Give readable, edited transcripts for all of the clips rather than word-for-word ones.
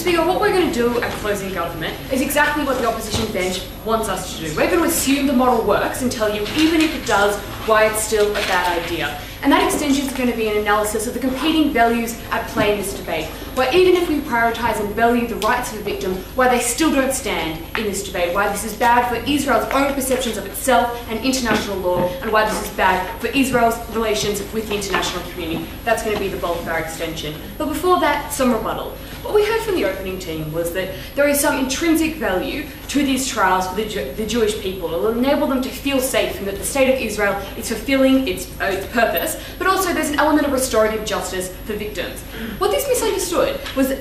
Speaker, what we're going to do at closing government is exactly what the opposition bench wants us to do. We're going to assume the model works and tell you, even if it does, why it's still a bad idea. And that extension is going to be an analysis of the competing values at play in this debate, where even if we prioritise and value the rights of the victim, why they still don't stand in this debate, why this is bad for Israel's own perceptions of itself and international law, and why this is bad for Israel's relations with the international community. That's going to be the bulk of our extension. But before that, some rebuttal. What we heard from the opening team was that there is some intrinsic value to these trials for the Jewish people. It will enable them to feel safe and that the state of Israel is fulfilling its purpose, but also there's an element of restorative justice for victims. What this misunderstood was that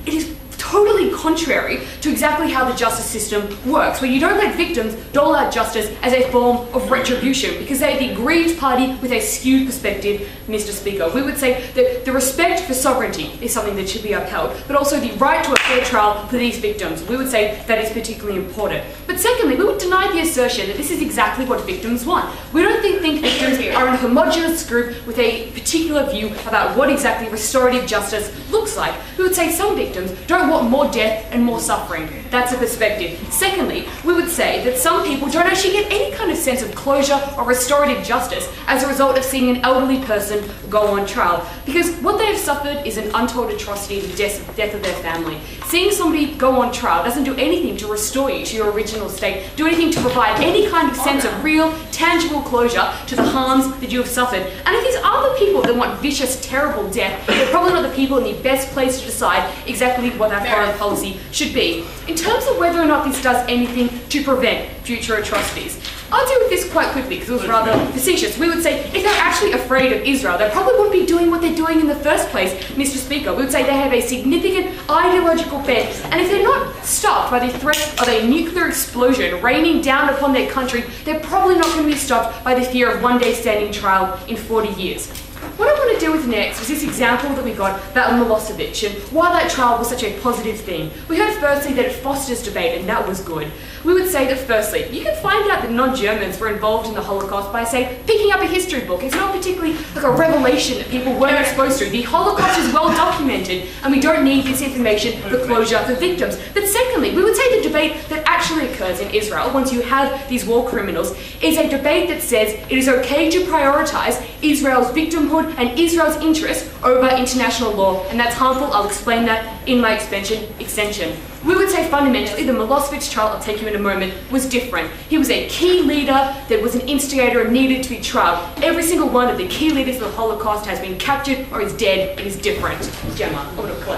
it is totally contrary to exactly how the justice system works, where you don't let victims dole out justice as a form of retribution because they're the aggrieved party with a skewed perspective, Mr. Speaker. We would say that the respect for sovereignty is something that should be upheld, but also the right to a fair trial for these victims. We would say that is particularly important. But secondly, we would deny the assertion that this is exactly what victims want. We don't think victims are in a homogenous group with a particular view about what exactly restorative justice looks like. We would say some victims don't want more death and more suffering. That's a perspective. Secondly, we would say that some people don't actually get any kind of sense of closure or restorative justice as a result of seeing an elderly person go on trial, because what they have suffered is an untold atrocity, the death of their family. Seeing somebody go on trial doesn't do anything to restore you to your original state, do anything to provide any kind of sense of real, tangible closure to the harms that you have suffered. And if these are the people that want vicious, terrible death, they're probably not the people in the best place to decide exactly what that foreign policy should be. In terms of whether or not this does anything to prevent future atrocities, I'll deal with this quite quickly because it was rather facetious. We would say if they're actually afraid of Israel, they probably wouldn't be doing what they're doing in the first place, Mr. Speaker. We would say they have a significant ideological bent, and if they're not stopped by the threat of a nuclear explosion raining down upon their country, they're probably not going to be stopped by the fear of one day standing trial in 40 years. What I want to deal with next was this example that we got about Milosevic and why that trial was such a positive thing. We heard firstly that it fosters debate, and that was good. We would say that firstly, you can find out that non-Germans were involved in the Holocaust by, say, picking up a history book. It's not particularly like a revelation that people weren't exposed to. The Holocaust is well documented, and we don't need this information for closure for victims. But secondly, we would say the debate that actually occurs in Israel, once you have these war criminals, is a debate that says it is okay to prioritize Israel's victimhood and Israel's interest over international law, and that's harmful. I'll explain that in my extension. We would say fundamentally the Milosevic trial, I'll take you in a moment, was different. He was a key leader that was an instigator and needed to be trialed. Every single one of the key leaders of the Holocaust has been captured or is dead. It is different. Gemma,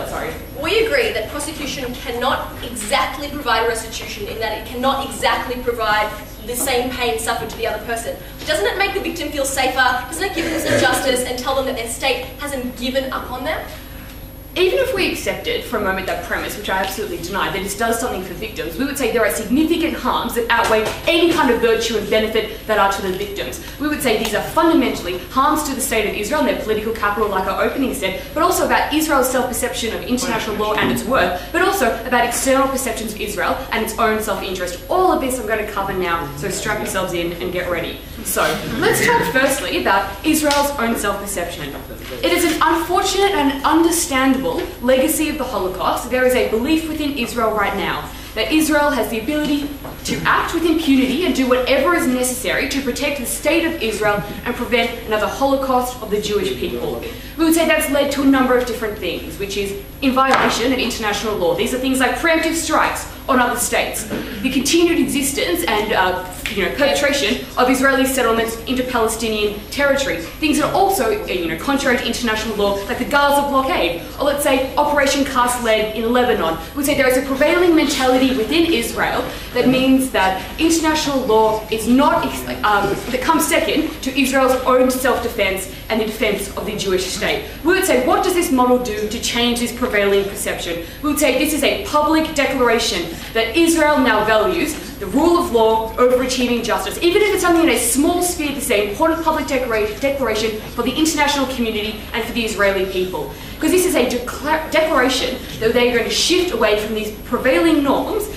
sorry. We agree that prosecution cannot exactly provide restitution in that it cannot exactly provide the same pain suffered to the other person. Doesn't it make the victim feel safer? Doesn't it give them some justice and tell them that their state hasn't given up on them? Even if we accepted for a moment that premise, which I absolutely deny, that this does something for victims, we would say there are significant harms that outweigh any kind of virtue and benefit that are to the victims. We would say these are fundamentally harms to the state of Israel and their political capital, like our opening said, but also about Israel's self-perception of international law and its worth, but also about external perceptions of Israel and its own self-interest. All of this I'm going to cover now, so strap yourselves in and get ready. So, let's talk firstly about Israel's own self-perception. It is an unfortunate and understandable legacy of the Holocaust. There is a belief within Israel right now that Israel has the ability to act with impunity and do whatever is necessary to protect the state of Israel and prevent another Holocaust of the Jewish people. We would say that's led to a number of different things, which is in violation of international law. These are things like preemptive strikes on other states, the continued existence and perpetration of Israeli settlements into Palestinian territory. Things that are also contrary to international law, like the Gaza blockade, or let's say Operation Cast Lead in Lebanon. We'd say there is a prevailing mentality within Israel that means that international law is not that comes second to Israel's own self-defense and the defense of the Jewish state. We would say, what does this model do to change this prevailing perception? We would say this is a public declaration that Israel now values the rule of law over achieving justice. Even if it's something in a small sphere, this is an important public declaration for the international community and for the Israeli people. Because this is a declaration that they are going to shift away from these prevailing norms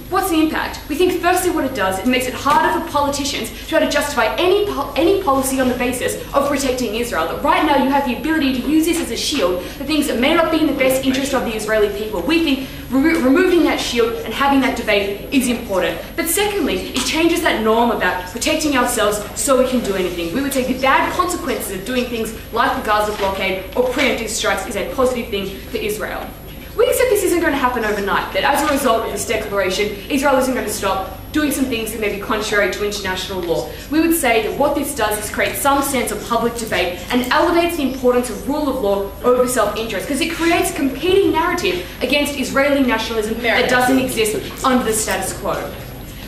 What's the impact? We think firstly what it does, it makes it harder for politicians to try to justify any policy on the basis of protecting Israel. That right now you have the ability to use this as a shield for things that may not be in the best interest of the Israeli people. We think removing that shield and having that debate is important. But secondly, it changes that norm about protecting ourselves so we can do anything. We would say the bad consequences of doing things like the Gaza blockade or preemptive strikes is a positive thing for Israel. We accept this isn't going to happen overnight, that as a result of this declaration, Israel isn't going to stop doing some things that may be contrary to international law. We would say that what this does is create some sense of public debate and elevates the importance of rule of law over self-interest, because it creates a competing narrative against Israeli nationalism that doesn't exist under the status quo.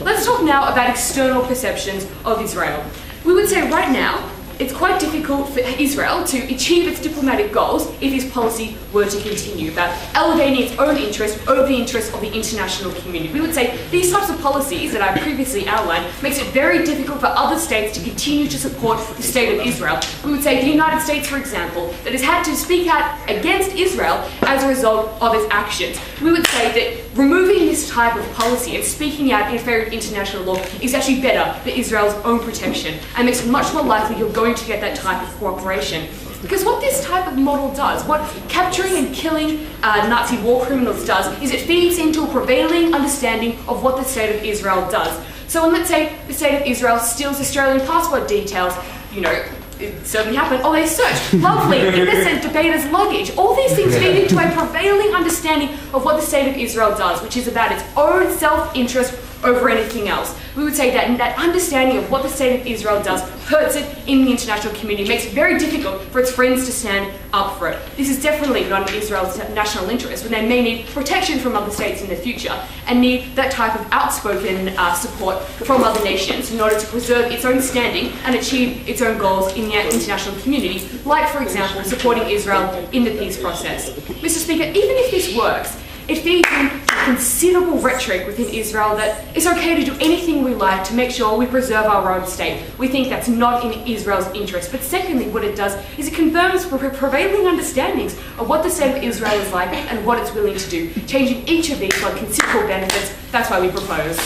Let's talk now about external perceptions of Israel. We would say right now, it's quite difficult for Israel to achieve its diplomatic goals if this policy were to continue, about elevating its own interest over the interests of the international community. We would say these types of policies that I previously outlined makes it very difficult for other states to continue to support the state of Israel. We would say the United States, for example, that has had to speak out against Israel as a result of its actions. We would say that removing this type of policy and speaking out in favor of international law is actually better for Israel's own protection and makes it much more likely you're going to get that type of cooperation. Because what this type of model does, what capturing and killing Nazi war criminals does, is it feeds into a prevailing understanding of what the state of Israel does. So when, let's say, the state of Israel steals Australian passport details, it certainly happened. Oh, they searched. Lovely. Innocent debaters' luggage. All these things feed into a prevailing understanding of what the state of Israel does, which is about its own self-interest over anything else. We would say that that understanding of what the state of Israel does hurts it in the international community, makes it very difficult for its friends to stand up for it. This is definitely not in Israel's national interest, when they may need protection from other states in the future and need that type of outspoken support from other nations in order to preserve its own standing and achieve its own goals in the international community, like, for example, supporting Israel in the peace process. Mr. Speaker, even if this works, it feeds into considerable rhetoric within Israel that it's okay to do anything we like to make sure we preserve our own state. We think that's not in Israel's interest. But secondly, what it does is it confirms prevailing understandings of what the state of Israel is like and what it's willing to do. Changing each of these for considerable benefits, that's why we propose.